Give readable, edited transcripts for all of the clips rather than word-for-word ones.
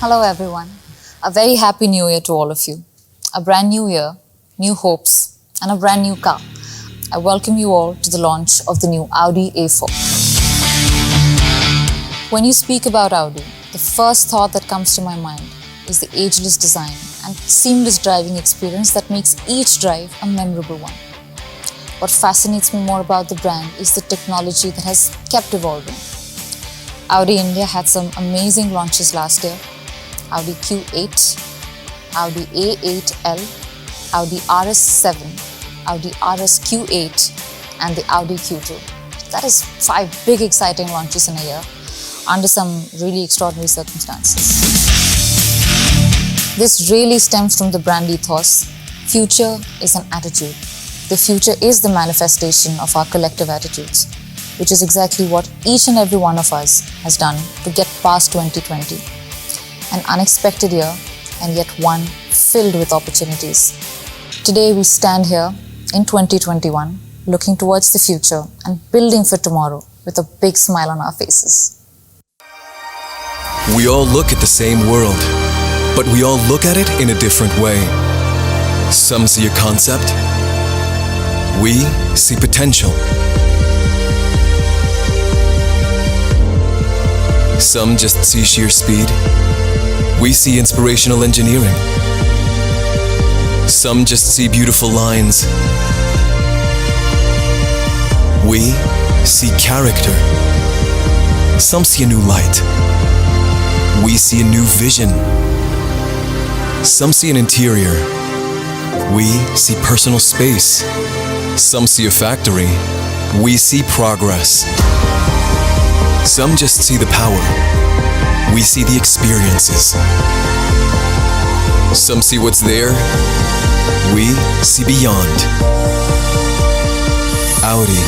Hello everyone. A very happy new year to all of you. A brand new year, new hopes, and a brand new car. I welcome you all to the launch of the new Audi A4. When you speak about Audi, the first thought that comes to my mind is the ageless design and seamless driving experience that makes each drive a memorable one. What fascinates me more about the brand is the technology that has kept evolving. Audi India had some amazing launches last year. Audi Q8, Audi A8L, Audi RS7, Audi RS Q8 and the Audi Q2. That is 5 big exciting launches in a year under some really extraordinary circumstances. This really stems from the brand ethos. Future is an attitude. The future is the manifestation of our collective attitudes, which is exactly what each and every one of us has done to get past 2020. An unexpected year, and yet one filled with opportunities. Today we stand here in 2021, looking towards the future and building for tomorrow with a big smile on our faces. We all look at the same world, but we all look at it in a different way. Some see a concept, we see potential. Some just see sheer speed. We see inspirational engineering. Some just see beautiful lines. We see character. Some see a new light. We see a new vision. Some see an interior. We see personal space. Some see a factory. We see progress. Some just see the power. We see the experiences. Some see what's there. We see beyond. Audi.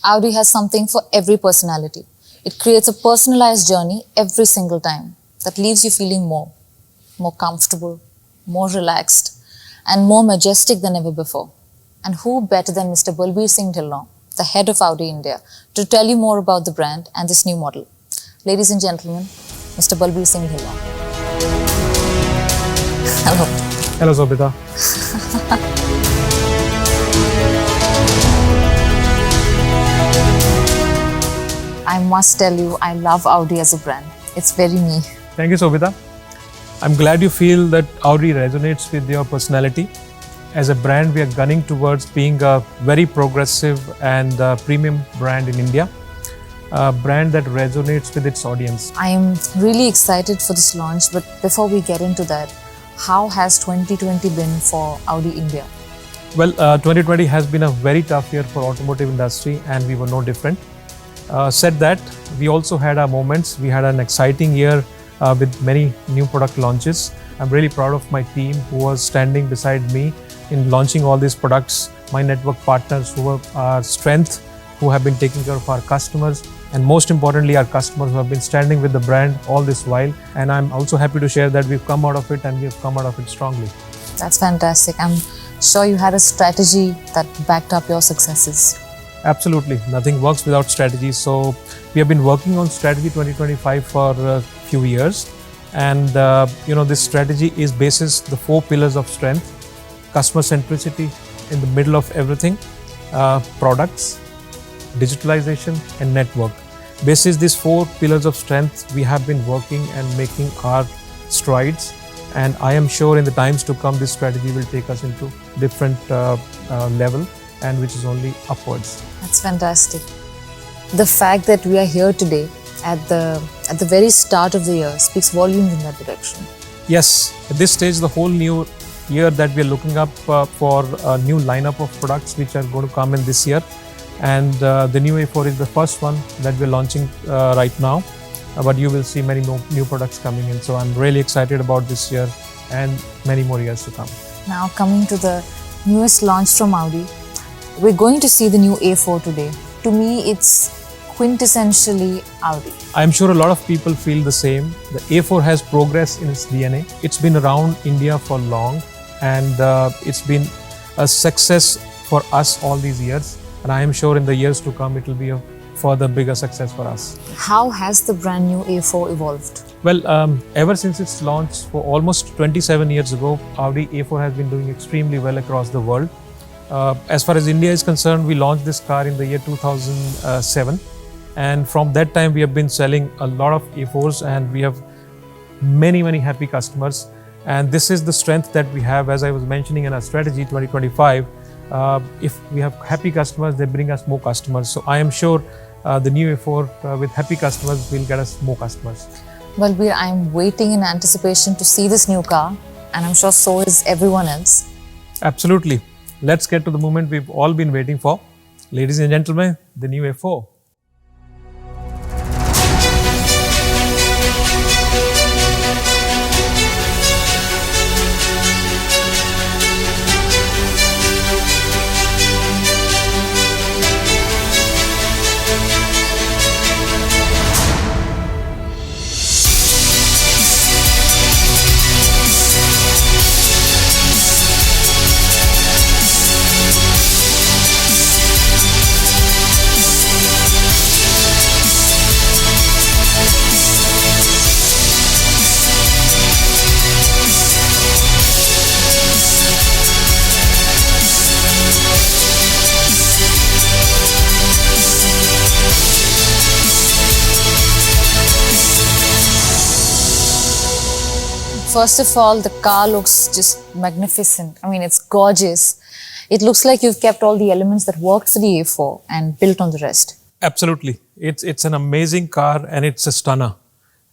Audi has something for every personality. It creates a personalized journey every single time that leaves you feeling more comfortable, more relaxed, and more majestic than ever before. And who better than Mr. Balbir Singh Dhillon, the head of Audi India, to tell you more about the brand and this new model. Ladies and gentlemen, Mr. Balbir Singh Dhillon. Hello. Hello, Sobhita. I must tell you, I love Audi as a brand. It's very me. Thank you, Sobhita. I'm glad you feel that Audi resonates with your personality. As a brand, we are gunning towards being a very progressive and premium brand in India, a brand that resonates with its audience. I am really excited for this launch, but before we get into that, how has 2020 been for Audi India? Well, 2020 has been a very tough year for automotive industry and we were no different. Said that, we also had our moments. We had an exciting year with many new product launches. I'm really proud of my team who was standing beside me in launching all these products, my network partners who are our strength, who have been taking care of our customers, and most importantly, our customers who have been standing with the brand all this while. And I'm also happy to share that we've come out of it and we've come out of it strongly. That's fantastic. I'm sure you had a strategy that backed up your successes. Absolutely. Nothing works without strategy. So we have been working on Strategy 2025 for a few years. And this strategy is basis the 4 pillars of strength: customer centricity in the middle of everything, products, digitalization, and network. Basis these 4 pillars of strength, we have been working and making our strides. And I am sure in the times to come, this strategy will take us into different level, and which is only upwards. That's fantastic. The fact that we are here today at the very start of the year speaks volumes in that direction. Yes, at this stage, the whole new year that we are looking up for a new lineup of products which are going to come in this year. And the new A4 is the first one that we're launching right now. But you will see many more new products coming in. So I'm really excited about this year and many more years to come. Now coming to the newest launch from Audi, we're going to see the new A4 today. To me, it's quintessentially Audi. I'm sure a lot of people feel the same. The A4 has progress in its DNA. It's been around India for long and it's been a success for us all these years. And I am sure in the years to come, it will be a further bigger success for us. How has the brand new A4 evolved? Well, ever since its launch for almost 27 years ago, Audi A4 has been doing extremely well across the world. As far as India is concerned, we launched this car in the year 2007, and from that time we have been selling a lot of A4s, and we have many happy customers. And this is the strength that we have, as I was mentioning in our strategy 2025. If we have happy customers, they bring us more customers. So I am sure the new A4 with happy customers will get us more customers. Well, Veer, I'm waiting in anticipation to see this new car, and I'm sure so is everyone else. Absolutely. Let's get to the moment we've all been waiting for. Ladies and gentlemen, the new A4. First of all, the car looks just magnificent. I mean, it's gorgeous. It looks like you've kept all the elements that worked for the A4 and built on the rest. Absolutely. It's an amazing car, and it's a stunner.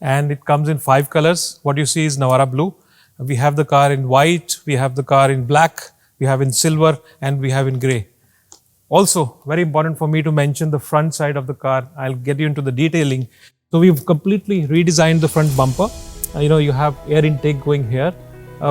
And it comes in 5 colors. What you see is Navara blue. We have the car in white, we have the car in black, we have in silver, and we have in grey. Also, very important for me to mention the front side of the car. I'll get you into the detailing. So we've completely redesigned the front bumper. You have air intake going here,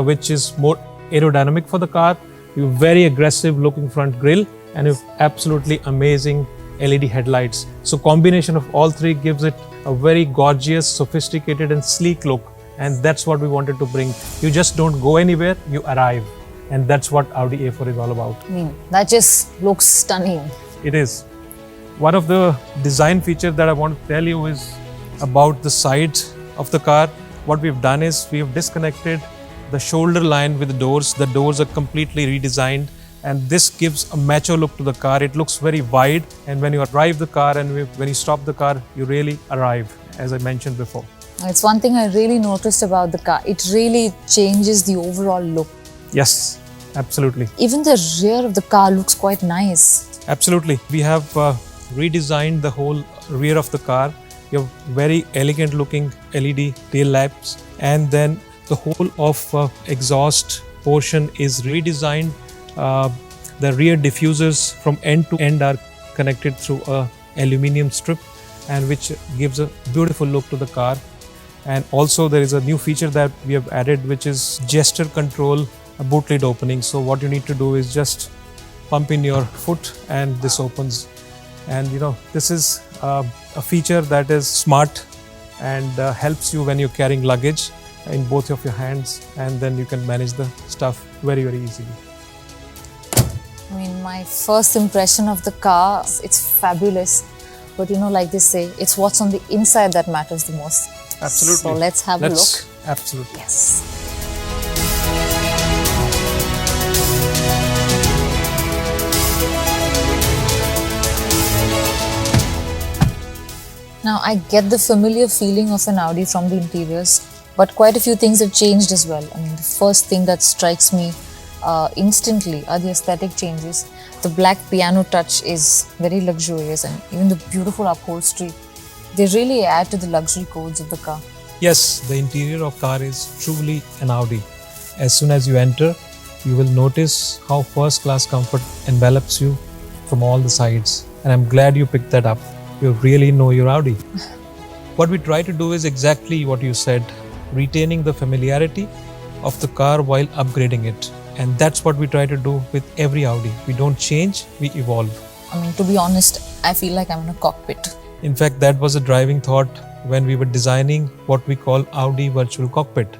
which is more aerodynamic for the car. You have very aggressive looking front grille, and you have absolutely amazing LED headlights. So combination of all three gives it a very gorgeous, sophisticated and sleek look. And that's what we wanted to bring. You just don't go anywhere, you arrive. And that's what Audi A4 is all about. I mean, that just looks stunning. It is. One of the design features that I want to tell you is about the sides of the car. What we've done is we've disconnected the shoulder line with the doors. The doors are completely redesigned, and this gives a macho look to the car. It looks very wide, and when you arrive the car and when you stop the car, you really arrive, as I mentioned before. It's one thing I really noticed about the car. It really changes the overall look. Yes, absolutely. Even the rear of the car looks quite nice. Absolutely. We have redesigned the whole rear of the car. You have very elegant looking LED tail lamps, and then the whole of exhaust portion is redesigned. The rear diffusers from end to end are connected through a aluminium strip, and which gives a beautiful look to the car. And also there is a new feature that we have added, which is gesture control boot lid opening. So what you need to do is just pump in your foot and this opens. And this is a feature that is smart and helps you when you're carrying luggage in both of your hands, and then you can manage the stuff very easily. I mean, my first impression of the car, it's fabulous. But like they say, it's what's on the inside that matters the most. Absolutely. So let's have a look. Absolutely. Yes. Now, I get the familiar feeling of an Audi from the interiors, but quite a few things have changed as well. I mean, the first thing that strikes me instantly are the aesthetic changes. The black piano touch is very luxurious, and even the beautiful upholstery. They really add to the luxury codes of the car. Yes, the interior of car is truly an Audi. As soon as you enter, you will notice how first class comfort envelops you from all the sides. And I'm glad you picked that up. You really know your Audi. What we try to do is exactly what you said, retaining the familiarity of the car while upgrading it. And that's what we try to do with every Audi. We don't change, we evolve. I mean, to be honest, I feel like I'm in a cockpit. In fact, that was a driving thought when we were designing what we call Audi Virtual Cockpit.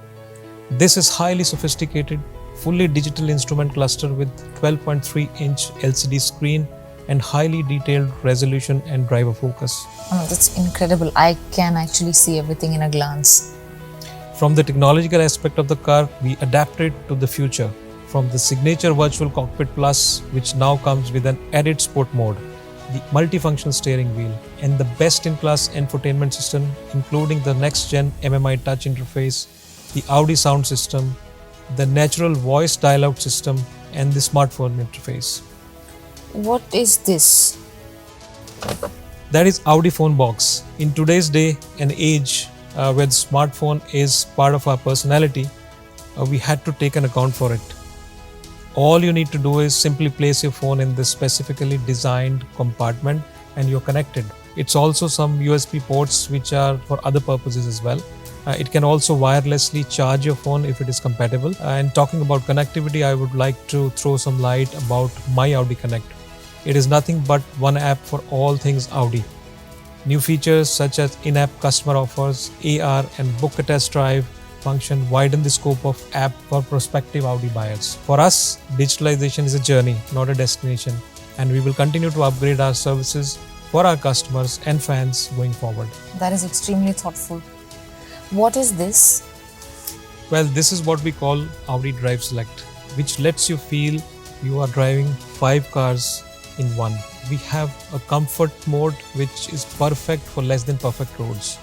This is highly sophisticated, fully digital instrument cluster with 12.3-inch LCD screen and highly detailed resolution and driver focus. Oh, that's incredible. I can actually see everything in a glance. From the technological aspect of the car, we adapted to the future. From the signature Virtual Cockpit Plus, which now comes with an added sport mode, the multifunction steering wheel, and the best-in-class infotainment system, including the next-gen MMI touch interface, the Audi sound system, the natural voice dial-out system, and the smartphone interface. What is this? That is Audi Phone Box. In today's day and age, where the smartphone is part of our personality, we had to take an account for it. All you need to do is simply place your phone in this specifically designed compartment and you're connected. It's also some USB ports which are for other purposes as well. It can also wirelessly charge your phone if it is compatible. And talking about connectivity, I would like to throw some light about My Audi Connect. It is nothing but one app for all things Audi. New features such as in-app customer offers, AR and book a test drive function widen the scope of app for prospective Audi buyers. For us, digitalization is a journey, not a destination, and we will continue to upgrade our services for our customers and fans going forward. That is extremely thoughtful. What is this? Well, this is what we call Audi Drive Select, which lets you feel you are driving 5 cars in one. We have a comfort mode which is perfect for less than perfect roads.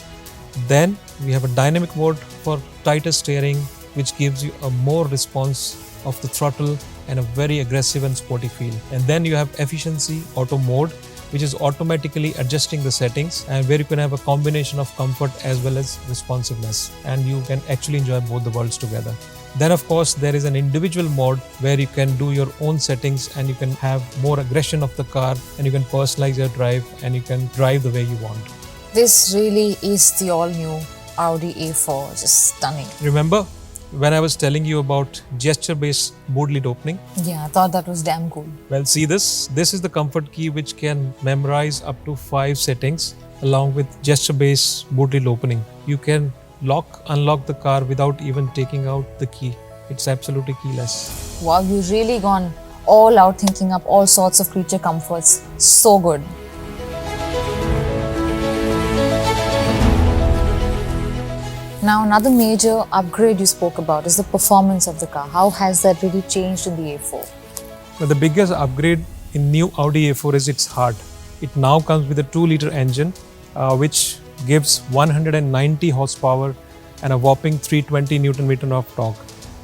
Then we have a dynamic mode for tighter steering, which gives you a more response of the throttle and a very aggressive and sporty feel. And then you have efficiency auto mode, which is automatically adjusting the settings and where you can have a combination of comfort as well as responsiveness, and you can actually enjoy both the worlds together. Then of course there is an individual mode where you can do your own settings and you can have more aggression of the car and you can personalize your drive and you can drive the way you want. This really is the all-new Audi A4, just stunning. Remember when I was telling you about gesture-based boot lid opening? Yeah, I thought that was damn cool. Well, see this? This is the comfort key which can memorize up to 5 settings along with gesture-based boot lid opening. You can unlock the car without even taking out the key. It's absolutely keyless. Wow, you've really gone all out thinking up all sorts of creature comforts. So good. Now, another major upgrade you spoke about is the performance of the car. How has that really changed in the A4? But the biggest upgrade in new Audi A4 is its heart. It now comes with a 2-liter engine which gives 190 horsepower and a whopping 320 Nm of torque,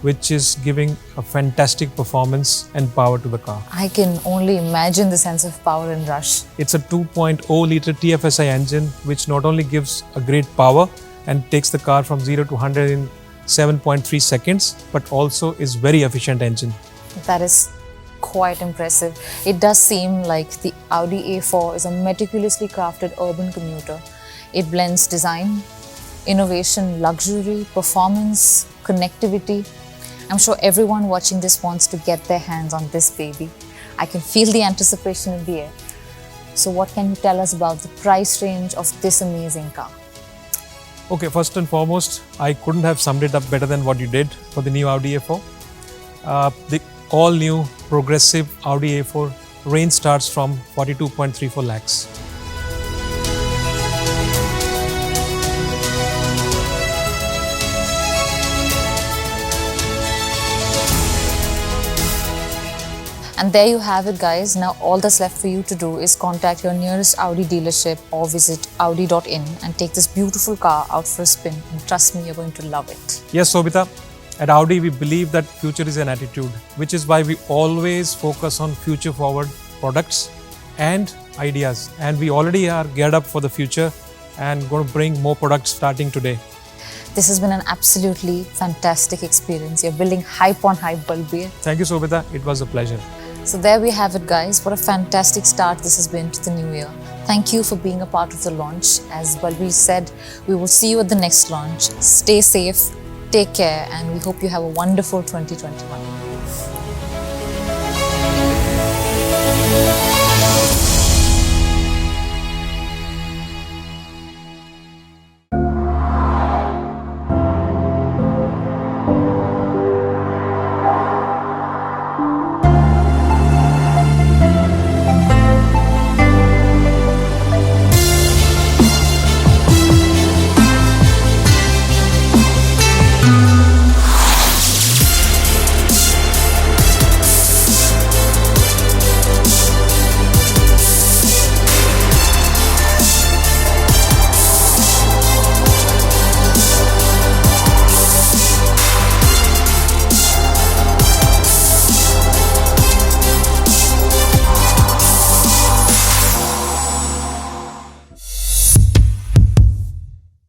which is giving a fantastic performance and power to the car. I can only imagine the sense of power and rush. It's a 2.0-liter TFSI engine which not only gives a great power and takes the car from 0 to 100 in 7.3 seconds, but also is very efficient engine. That is quite impressive. It does seem like the Audi A4 is a meticulously crafted urban commuter. It blends design, innovation, luxury, performance, connectivity. I'm sure everyone watching this wants to get their hands on this baby. I can feel the anticipation in the air. So what can you tell us about the price range of this amazing car? Okay, first and foremost, I couldn't have summed it up better than what you did for the new Audi A4. The all-new progressive Audi A4 range starts from 42.34 lakhs. And there you have it, guys. Now all that's left for you to do is contact your nearest Audi dealership or visit audi.in and take this beautiful car out for a spin. And trust me, you're going to love it. Yes, Sobhita. At Audi, we believe that future is an attitude, which is why we always focus on future-forward products and ideas. And we already are geared up for the future and going to bring more products starting today. This has been an absolutely fantastic experience. You're building hype on hype, Balbir. Thank you, Sobhita. It was a pleasure. So there we have it, guys. What a fantastic start this has been to the new year. Thank you for being a part of the launch. As Balbir said, we will see you at the next launch. Stay safe, take care, and we hope you have a wonderful 2021.